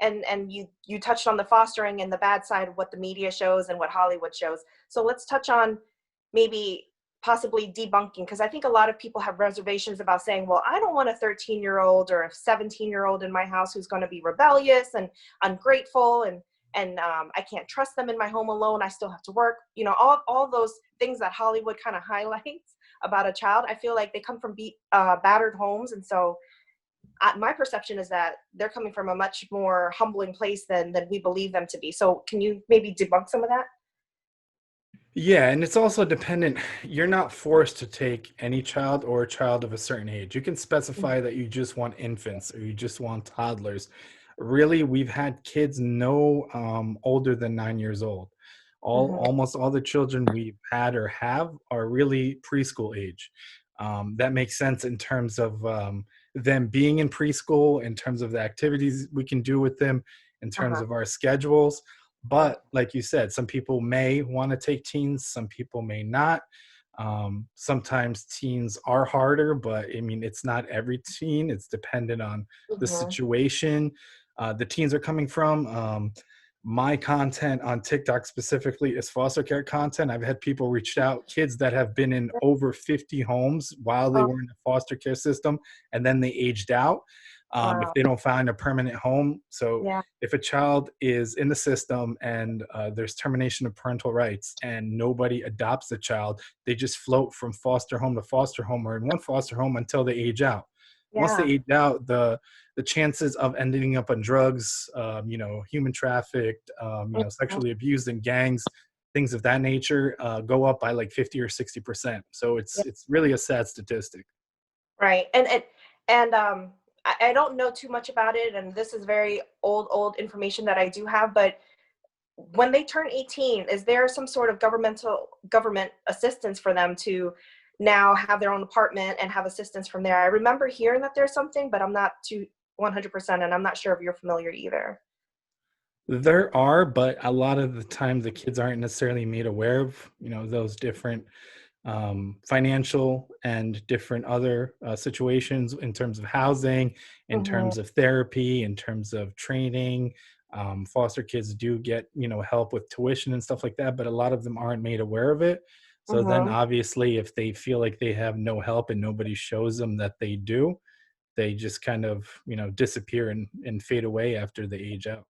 and you touched on the fostering and the bad side of what the media shows and what Hollywood shows. So let's touch on maybe possibly debunking, because I think a lot of people have reservations about saying, well, I don't want a 13-year-old or a 17-year-old in my house who's going to be rebellious and ungrateful, and I can't trust them in my home alone. I still have to work. You know, all those things that Hollywood kind of highlights about a child. I feel like they come from battered homes, and so my perception is that they're coming from a much more humbling place than we believe them to be. So can you maybe debunk some of that? Yeah, and it's also dependent. You're not forced to take any child or a child of a certain age. You can specify that you just want infants or you just want toddlers. Really, we've had kids no older than 9 years old. Mm-hmm. Almost all the children we've had or have are really preschool age. That makes sense in terms of them being in preschool, in terms of the activities we can do with them, in terms Uh-huh. of our schedules. Okay. But like you said, some people may want to take teens, some people may not. Sometimes teens are harder, but I mean, it's not every teen. It's dependent on the Mm-hmm. situation the teens are coming from. My content on TikTok specifically is foster care content. I've had people reach out, kids that have been in over 50 homes while they Oh, were in the foster care system, and then they aged out if wow. they don't find a permanent home. So Yeah. if a child is in the system and there's termination of parental rights and nobody adopts the child, they just float from foster home to foster home or in one foster home until they age out. Once they Yeah. age out, the chances of ending up on drugs, human trafficked, Mhm. sexually abused in gangs, things of that nature, go up by like 50 or 60%. So Yeah. it's really a sad statistic. Right. And I don't know too much about it, and this is very old information that I do have, but when they turn 18, is there some sort of government assistance for them to now have their own apartment and have assistance from there? I remember hearing that there's something, but I'm not too 100%, and I'm not sure if you're familiar either. There are, but a lot of the time the kids aren't necessarily made aware of, those different financial and different other situations in terms of housing, in Mhm. terms of therapy, in terms of training. Foster kids do get, help with tuition and stuff like that, but a lot of them aren't made aware of it. So then Mhm. obviously if they feel like they have no help and nobody shows them that they do, they just kind of, disappear and fade away after they age out.